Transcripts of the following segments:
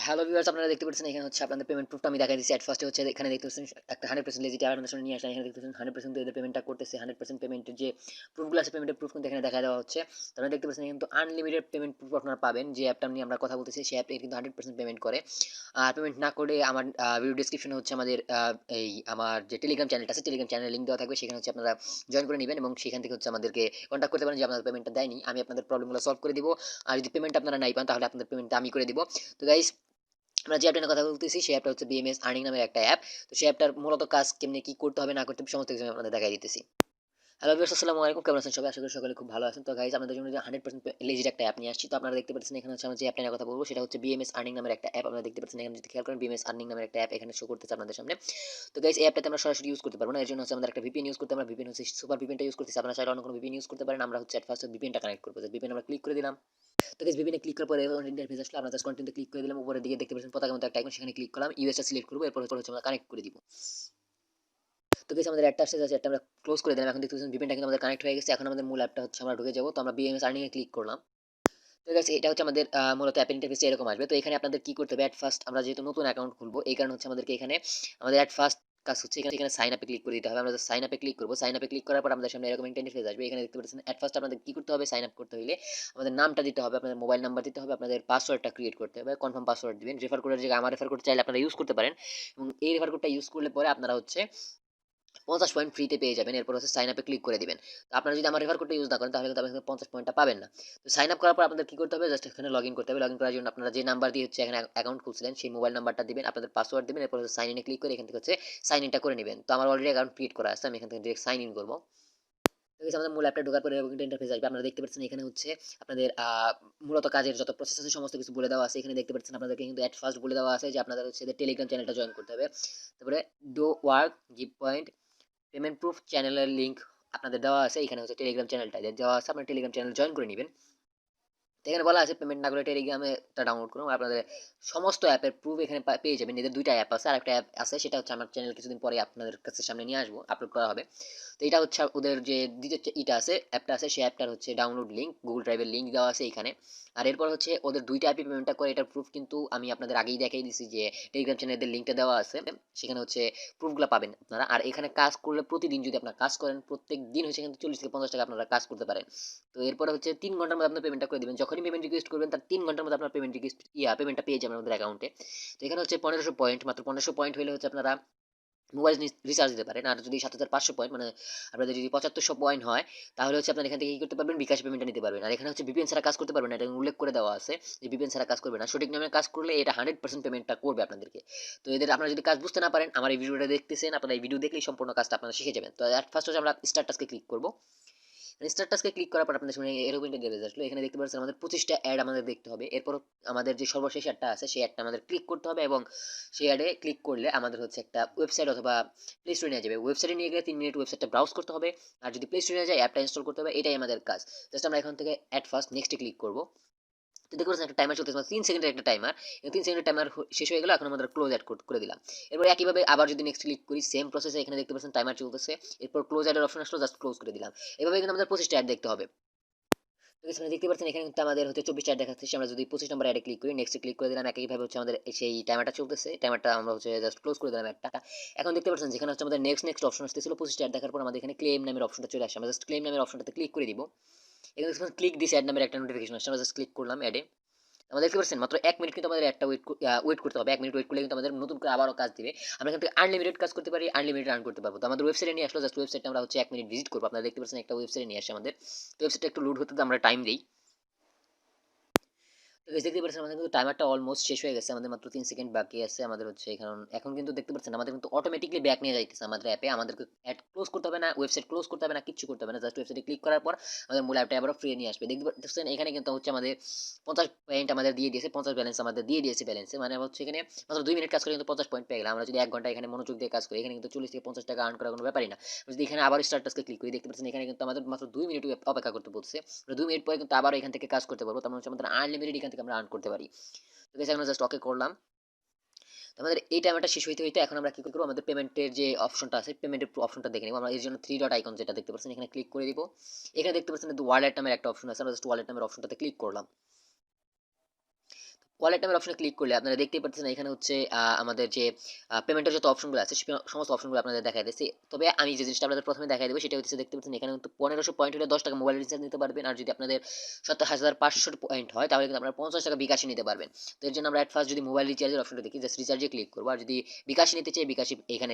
Hello viewers, আপনারা দেখতে পাচ্ছেন এখানে হচ্ছে আপনাদের পেমেন্ট প্রুফটা আমি দেখাই দিচ্ছি। এট ফার্স্টে হচ্ছে এখানে দেখতে পাচ্ছেন একটা 100% লেজিট আপনাদের সামনে নিয়ে আসলাম। এখানে দেখতে পাচ্ছেন 100% এদের পেমেন্টটা করতেছে। 100% পেমেন্টের যে প্রুফগুলো আছে, পেমেন্টের প্রুফ কিন্তু এখানে দেখা দেওয়া হচ্ছে। তো আপনারা দেখতে পাচ্ছেন কিন্তু আনলিমিটেড পেমেন্ট প্রুফ আপনারা পাবেন। যে অ্যাপটা নিয়ে আমরা কথা বলতেছি সেই অ্যাপটা কিন্তু 100% পেমেন্ট করে। আর পেমেন্ট না করে আমার ভিডিও ডেসক্রিপশনে হচ্ছে আমাদের আমার যে টেলিগ্রাম চ্যানেলটা আছে, টেলিগ্রাম চ্যানেলের লিঙ্ক দেওয়া থাকবে। সেখানে হচ্ছে আপনারা জয়েন করে নেবেন এবং সেখান থেকে হচ্ছে আমাদেরকে কন্ট্যাক্ট করতে পারেন যে আপনাদের পেমেন্টটা দেয়নি, আমি আপনাদের প্রবলেমগুলো সলভ করে দিব। আর যদি পেমেন্ট আপনারা নাই পান তাহলে আপনাদের পেমেন্টটা আমি করে দিব। তো গাইস, আমরা যে অ্যাপটা নিয়ে কথা বলতেছি সেই অ্যাপটা হচ্ছে বিএমএস আর্নিং নামের একটা অ্যাপ। তো সেই অ্যাপটার মূলত কাজ কেমনি কি করতে হবে না করতে হবে সমস্ত কিছু আমি আপনাদের দেখাই দিতেছি। হ্যালো ভিউয়ার্স, আসসালামু আলাইকুম। কেমন আছেন সবাই? আশা করি সকলে খুব ভালো আছেন। তো গাইস, আমাদের জন্য যে 100% লেজিট একটা অ্যাপ নিয়ে আসছি। তো আপনারা দেখতে পাচ্ছেন এখানে হচ্ছে আমরা যে অ্যাপটা নিয়ে কথা বলবো সেটা হচ্ছে বিএমএস আর্নিং নামের একটা অ্যাপ। আপনারা দেখতে পাচ্ছেন এখানে যদি খেয়াল করেন বিএমএস আর্নিং নামের একটা অ্যাপ এখানে শো করতেছে আপনাদের সামনে। তো গাইস, এই অ্যাপটাতে আমরা সরাসরি ইউজ করতে পারবো না। এর জন্য হচ্ছে আমাদের একটা ভিপিএন ইউজ করতে, আমরা ভিপিএন হচ্ছে সুপার ভিপিএনটা ইউজ করতেছি। আপনারা চাইলে অন্য কোনো ভিপিএন ইউজ করতে পারেন। আমরা হচ্ছে এট ফার্স্ট ভিপিএনটা কানেক্ট করবো। ভিপিএন আমরা ক্লিক করে দিলাম। তো গাইস, ভিপিএনে ক্লিক করার পরে এরকম ইন্টারফেস আসলো। আমরা জাস্ট কন্টিনিউতে ক্লিক করে দিলাম। উপরের দিকে দেখতে পাচ্ছেন পতাকার মতো একটা আইকন, সেখানে ক্লিক করলাম। ইউএসটা সিলেক্ট করবো, এরপর হচ্ছে আমরা কানেক্ট করে দিব। তো গাইস, আমাদের অ্যাডটা আসছে, জাস্ট অ্যাডটা আমরা ক্লোজ করে দিলাম। এখন দেখতে পাচ্ছেন ভিপিএনটা কিন্তু আমাদের কানেক্ট হয়ে গেছে। এখন আমাদের মূল অ্যাপটা হচ্ছে আমরা ঢুকে যাবো। তো আমরা বিএমএস আর্নিং এ ক্লিক করলাম। তো গাইস, এটা হচ্ছে আমাদের মূলত অ্যাপ ইন্টারফেসটা এরকম আসবে। তো এখানে আপনাদের কি করতে হবে, অ্যাট ফার্স্ট আমরা যেহেতু নতুন অ্যাকাউন্ট খুলবো এই কারণে হচ্ছে আমাদেরকে এখানে আমাদের অ্যাট ফার্স্ট কাজ হচ্ছে এখানে সাইন আপে ক্লিক করে দিতে হবে। আমরা জাস্ট সাইন আপে ক্লিক করবো। সাইন আপে ক্লিক করার পর আমাদের সামনে এরকম একটা ইন্টারফেস আসবে। এখানে দেখতে পাচ্ছেন অ্যাট ফার্স্ট আপনাদের কি করতে হবে, সাইন আপ করতে হলে আমাদের নামটা দিতে হবে, আপনাদের মোবাইল নাম্বার দিতে হবে, আপনাদের পাসওয়ার্ডটা ক্রিয়েট করতে হবে, কনফার্ম পাসওয়ার্ড দিবেন। রেফার কোডের জায়গায় আমার রেফার কোড চাইলে আপনারা ইউজ করতে পারেন এবং এই রেফার কোডটা ইউজ করলে পরে আপনারা হচ্ছে 50 পয়েন্ট ফ্রিতে পেয়ে যাবেন। এরপর হচ্ছে সাইন আপে ক্লিক করে দিবেন। তো আপনারা যদি আমার রেফার কোডটা ইউজ না করেন তাহলে কিন্তু আপনি 50 পয়েন্টটা পাবেন না। তো সাইন আপ করার পর আপনাদের কি করতে হবে, জাস্ট এখানে লগইন করতে হবে। লগইন করার জন্য আপনারা যে নাম্বার দিয়ে হচ্ছে এখানে অ্যাকাউন্ট খুলছিলেন সেই মোবাইল নাম্বারটা দিবেন, আপনাদের পাসওয়ার্ড দিবেন, এরপর হচ্ছে সাইন ইনে ক্লিক করে এখান থেকে হচ্ছে সাইন ইনটা করে নেবেন। তো আমার অলরেডি অ্যাকাউন্ট ক্রিয়েট করা আছে, আমি এখান থেকে ডিরেক্ট সাইন ইন করব। তো guys, আমাদের মূল অ্যাপটা ঢোকার পরে এরকম একটা ইন্টারফেস আসবে। আপনারা দেখতে পাচ্ছেন এখানে হচ্ছে আপনাদের মূলত কাজের যত প্রসেস আছে সমস্ত কিছু বলে দেওয়া আছে। এখানে দেখতে পাচ্ছেন আপনাদেরকে কিন্তু এট ফার্স্ট বলে দেওয়া আছে যে আপনাদের হচ্ছে টেলিগ্রাম চ্যানেলটা জয়েন করতে হবে। তারপরে do work, give point, payment proof চ্যানেলের লিঙ্ক আপনাদের দেওয়া আছে। এখানে হচ্ছে টেলিগ্রাম চ্যানেলটা দেওয়া আছে, আপনার টেলিগ্রাম চ্যানেল জয়েন করে নেবেন। এখানে বলা আছে পেমেন্ট না করে টেলিগ্রামে টা ডাউনলোড করুন। আপনাদের সমস্ত অ্যাপের প্রুফ এখানে পেয়ে যাবেন। এদের দুইটা অ্যাপ আছে, আর একটা অ্যাপ আছে সেটা হচ্ছে আমার চ্যানেল কিছুদিন পরে আপনাদের কাছে সামনে নিয়ে আসবো, আপলোড করা হবে। তো এটা হচ্ছে ওদের যে দ্বিতীয় ইটা আছে, অ্যাপটা আছে, সেই অ্যাপটার হচ্ছে ডাউনলোড লিঙ্ক, গুগল ড্রাইভের লিঙ্ক দেওয়া আছে এখানে। আর এরপর হচ্ছে ওদের দুইটা অ্যাপই পেমেন্টটা করে, এটার প্রুফ কিন্তু আমি আপনাদের আগেই দেখাই দিছি যে টেলিগ্রাম চ্যানেলের লিঙ্কটা দেওয়া আছে, সেখানে হচ্ছে প্রুফগুলো পাবেন আপনারা। আর এখানে কাজ করলে প্রতিদিন যদি আপনারা কাজ করেন প্রত্যেক দিন হচ্ছে কিন্তু 40 থেকে 50 টাকা আপনারা কাজ করতে পারেন। তো এরপরে হচ্ছে 3 ঘন্টার মধ্যে আপনার পেমেন্টটা করে দিবেন। যখনই পেমেন্ট রিকোয়েস্ট করবেন তার 3 ঘন্টার মধ্যে আপনার পেমেন্টটা পেয়ে যাবেন আমাদের অ্যাকাউন্টে। তো এখানে হচ্ছে 1500 পয়েন্ট, মাত্র 1500 পয়েন্ট হলে হচ্ছে আপনারা মোবাইল রিচার্জ দিতে পারেন। আর যদি 7500 পয়েন্ট মানে আপনাদের যদি 7500 পয়েন্ট হয় তাহলে হচ্ছে আপনারা এখান থেকে কি করতে পারবেন, বিকাশ পেমেন্টটা নিতে পারবেন। আর এখানে হচ্ছে ভিপিএন ছাড়া কাজ করতে পারবেন না, এটা উল্লেখ করে দেওয়া আছে যে ভিপিএন ছাড়া কাজ করবে না। সঠিক নিয়মে কাজ করলে এটা 100% পেমেন্টটা করবে আপনাদেরকে। তো এদের আপনারা যদি কাজ বুঝতে না পারেন, আমার এই ভিডিওটা দেখতেছেন, আপনারা এই ভিডিও দেখলেই সম্পূর্ণ কাজটা আপনারা শিখে যাবেন। তো ফার্স্ট হচ্ছে আমরা স্টার্ট টাস্কে ক্লিক করব। স্টার টাস্কে ক্লিক করার পর আপনাদের সামনে এরকম ইন্টারফেস আসলো। এখানে দেখতে পাচ্ছেন আমাদের 25টা অ্যাড আমাদের দেখতে হবে। এরপর আমাদের যে সর্বশেষ অ্যাডটা আছে সেই অ্যাডটা আমাদের ক্লিক করতে হবে এবং সেই অ্যাডে ক্লিক করলে আমাদের হচ্ছে একটা ওয়েবসাইট অথবা প্লে স্টোরে নিয়ে যাবে। ওয়েবসাইটে নিয়ে গেলে 3 মিনিট ওয়েবসাইটটা ব্রাউজ করতে হবে। আর যদি প্লে স্টোরে নিয়ে যায় অ্যাপটা ইনস্টল করতে হবে। এটাই আমাদের কাজ। জাস্ট আমরা এখান থেকে অ্যাট ফার্স্ট নেক্সটে ক্লিক করব। তো দেখতে পাচ্ছেন একটা টাইমার চলতেছে, 3 সেকেন্ডের একটা টাইমার। 3 সেকেন্ডের টাইমার শেষ হয়ে গেল, এখন আমাদের ক্লোজ অ্যাড করে দিলাম। এরপর একইভাবে আবার যদি নেক্সট ক্লিক করি সেম প্রসেসে এখানে দেখতে পাচ্ছেন টাইমার চলতেছে। এরপর ক্লোজ অ্যাডের অপশন আসলো, জাস্ট ক্লোজ করে দিলাম। এভাবে কিন্তু আমাদের 25টা অ্যাড দেখতে হবে। তো এখানে দেখতে পাচ্ছেন এখানে কিন্তু আমাদের হচ্ছে 24টা অ্যাড দেখাচ্ছে। আমরা যদি 25 নম্বর অ্যাডে ক্লিক করি, নেক্সট ক্লিক করে দিলাম, একইভাবে হচ্ছে আমাদের সেই টাইমারটা চলতেছে। টাইমারটা আমরা হচ্ছে জাস্ট ক্লোজ করে দিলাম অ্যাডটা। এখন দেখতে পাচ্ছেন যেখানে হচ্ছে আমাদের নেক্সট অপশন আসতেছিল 25টা অ্যাড দেখার পর আমাদের এখানে ক্লেম নামের অপশনটা চলে আসে। আমরা জাস্ট ক্লেম নামের অপশনটাতে ক্লিক করে দিব। এখানে দেখতে ক্লিক দিস অ্যাড নামের একটা নোটিফিকেশন আসছে, আমরা জাস্ট ক্লিক করলাম অ্যাডে। আমরা দেখতে পাচ্ছেন মাত্র 1 মিনিট কিন্তু আমাদের একটা ওয়েট করতে হবে। 1 মিনিট ওয়েট করলে কিন্তু আমাদের নতুন করে আবারও কাজ দিবে। আমরা এখান থেকে আনলিমিটেড কাজ করতে পারি, আনলিমিটেড আর্ন করতে পারবো। তো আমাদের ওয়েবসাইটে নিয়ে আসলো, জাস্ট ওয়েবসাইটে আমরা হচ্ছে 1 মিনিট ভিজিট করবো। আপনারা দেখতে পাচ্ছেন একটা ওয়েবসাইটে নিয়ে আসে আমাদের। তো ওয়েবসাইটটা একটু লোড হতে আমরা টাইম দিই। তো guys, দেখতে পাচ্ছেন আমাদের কিন্তু টাইমারটা অলমোস্ট শেষ হয়ে গেছে। আমাদের মাত্র 3 সেকেন্ড বাকি আছে। আমাদের হচ্ছে এখন কিন্তু দেখতে পাচ্ছেন আমাদের কিন্তু অটোমেটিকলি ব্যাক নিয়ে যাইতেছে আমাদের অ্যাপে। আমাদেরকে অ্যাড ক্লোজ করতে হবে না, ওয়েবসাইট ক্লোজ করতে হবে না, কিচ্ছু করতে হবে না। জাস্ট ওয়েবসাইটে ক্লিক করার পর আমাদের মূল অ্যাপটা আবারও ফ্রি নিয়ে আসবে। দেখতে পাচ্ছেন এখানে কিন্তু হচ্ছে আমাদের 50 পয়েন্ট আমাদের দিয়ে দিয়েছে, 50 ব্যালেন্স আমাদের দিয়ে দিয়েছে ব্যালেন্সে। মানে হচ্ছে এখানে মাত্র 2 মিনিট কাজ করে কিন্তু 50 পয়েন্ট পেয়ে গেলাম। আমরা যদি 1 ঘন্টা এখানে মনোযোগ দিয়ে কাজ করি এখানে কিন্তু 40 থেকে 50 টাকা আর্ন করার কোনো ব্যাপারই না। যদি এখানে আবার স্টার্ট টাস্কে ক্লিক করি দেখতে পাচ্ছেন এখানে কিন্তু আমাদের মাত্র 2 মিনিট অপেক্ষা করতে বলছে। 2 মিনিট পরে কিন্তু আবার এখান থেকে কাজ করতে পারবো। তার মানে হচ্ছে আমাদের আনলিমিটেড এখান থেকে আমরা আর্ন করতে পারি। তো গাইস, আমরা জাস্ট ওকে করলাম। তো আমাদের এই টাইমটা শেষ হইতে হইতে এখন আমরা কি করব, আমাদের পেমেন্টের যে অপশনটা আছে পেমেন্টের অপশনটা দেখে নিব। আমরা এর জন্য 3 ডট আইকন যেটা দেখতে পাচ্ছেন এখানে ক্লিক করে দিব। এখানে দেখতে পাচ্ছেন ওয়ালেট নামের একটা অপশন আছে, আমরা জাস্ট ওয়ালেট নামের অপশনটাতে ক্লিক করলাম। ওয়ালেট নামের অপশনে ক্লিক করলে আপনারা দেখতেই পাচ্ছেন এখানে হচ্ছে আমাদের যে পেমেন্টের যত অপশনগুলো আছে সমস্ত অপশনগুলো আপনাদের দেখাই দিচ্ছে। তবে আমি যে জিনিসটা আপনাদের প্রথমে দেখাই দেবো সেটা হচ্ছে দেখতে পাচ্ছেন এখানে কিন্তু 1500 পয়েন্ট হলে 10 টাকা মোবাইল রিচার্জ নিতে পারবেন, আর যদি আপনাদের 70,500 পয়েন্ট হয় তাহলে কিন্তু আপনারা 50 টাকা বিকাশে নিতে পারবেন। তো এর জন্য আমরা এট ফার্স্ট যদি মোবাইল রিচার্জের অপশনটা দেখি, জাস্ট রিচার্জে ক্লিক করবো, আর যদি বিকাশে নিতে চাই বিকাশে এখানে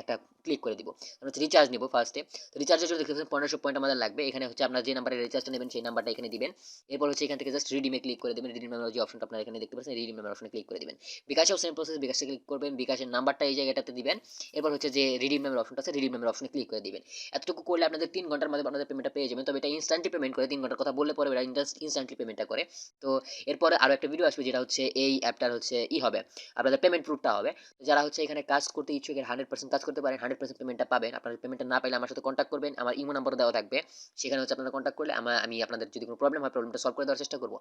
একটা ক্লিক করে দিব। আমরা হচ্ছে রিচার্জ নিব ফার্স্টে। তো রিচার্জের জন্য দেখতে পাচ্ছেন 1500 পয়েন্ট আমাদের লাগবে। এখানে হচ্ছে আপনার যে নাম্বারে রিচার্জটা নেবেন সেই নাম্বারটা এখানে দিবেন। এরপর হচ্ছে এখান থেকে জাস্ট রিডিমে ক্লিক করে দেবেন। রিডিম নামের যে অপশনটা আপনারা এখানে দেখতে পাচ্ছেন, রিডিম নামের অপশনে ক্লিক করে দিবেন। বিকাশেও সেম প্রসেস, বিকাশে ক্লিক করবেন, বিকাশের নাম্বারটা এই জায়গাটাতে দিবেন। এরপর হচ্ছে যে রিডিম নামের অপশনটা আছে, রিডিম নামের অপশনে ক্লিক করে দিবেন। এতটুকু করলে আপনাদের 3 ঘন্টার মধ্যে আপনাদের পেমেন্টটা পেয়ে যাবেন। তবে এটা ইনস্ট্যান্টলি পেমেন্ট করে, 3 ঘন্টার কথা বললে পরে এটা ইনস্ট্যান্টলি পেমেন্টটা করে। তো এরপরে আরো একটা ভিডিও আসবে যেটা হচ্ছে এই অ্যাপটার হচ্ছে হবে, আপনাদের পেমেন্ট প্রুফটা হবে। তো যারা হচ্ছে এখানে কাজ করতে ইচ্ছুক 100% কাজ করতে পারেন, 100% পেমেন্টটা পাবেন। আপনারা পেমেন্টটা না পাইলে আমার সাথে কন্ট্যাক্ট করবেন, আমার ইমো নাম্বার দেওয়া থাকবে, সেখানে হচ্ছে আপনারা কন্ট্যাক্ট করলে আমি আপনাদের যদি কোনো প্রবলেম হয় প্রবলেমটা সলভ করে দেওয়ার চেষ্টা করব।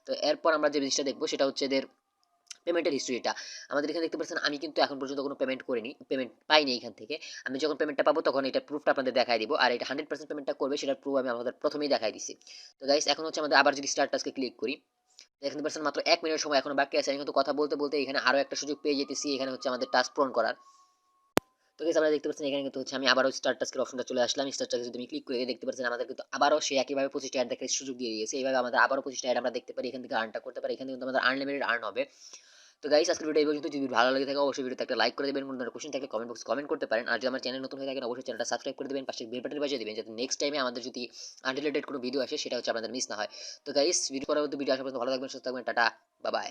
তো এরপর আমরা যে জিনিসটা দেখবো সেটা হচ্ছে এদের পেমেন্টের হিস্ট্রিটা। আমাদের এখানে দেখতে পাচ্ছেন আমি কিন্তু এখন পর্যন্ত কোনো পেমেন্ট করিনি, পেমেন্ট পাইনি এখান থেকে। আমি যখন পেমেন্টটা পাবো তখন এটা প্রুফটা আপনাদের দেখাই দিব, আর এটা 100% পেমেন্টটা করবে সেটার প্রুফ আমি আমাদের প্রথমেই দেখাই দিচ্ছি। তো গাইস এখন হচ্ছে আমাদের আবার যদি স্টার্ট টাস্কে ক্লিক করি, দেখতে পাচ্ছেন মাত্র 1 মিনিট সময় এখনো বাকি আছে। আমি কিন্তু কথা বলতে বলতে এখানে আরো একটা সুযোগ পেয়ে যেতেছি, এখানে হচ্ছে আমাদের টাস্ক পূরণ করার। তো গাইস আপনারা দেখতে পাচ্ছেন এখানে কিন্তু হচ্ছে আমি আবারও স্টার টাস্কের অপশনটা চলে আসলাম। স্টার টাস্কে যদি আমি ক্লিক করি দেখতে পাচ্ছেন আমাদের কিন্তু আবারও সে একইভাবে 25টা অ্যাড দেখার সুযোগ দিয়ে দিয়েছে। এইভাবে আমাদের আবারও 25টা অ্যাড আমরা দেখতে পারি, এখান থেকে আর্নটা করতে পারি। এখানে কিন্তু আমাদের আনলিমিটেড আর্ন হবে। তো গাইস আজকের ভিডিও এই পর্যন্ত। যদি ভালো লাগে থাকে অবশ্যই ভিডিওতে একটা লাইক করে দেবেন, কোনো ধরনের কোশ্চেন থাকলে কমেন্ট বক্সে কমেন্ট করতে পারেন, আর যদি আমার চ্যানেল নতুন হয়ে থাকেন অবশ্যই চ্যানেলটা সাবস্ক্রাইব করে দেবেন, পাশে বেল বাটন বাজিয়ে দিবেন যাতে নেক্সট টাইমে আমাদের যদি আনরিলেটেড কোনো ভিডিও আসে সেটা হচ্ছে আপনাদের মিস না হয়। তো গাইস ভিডিও পরবর্তী ভিডিও আসার পর্যন্ত ভালো থাকবেন, সুস্থ থাকবেন, টাটা, বাই বাই।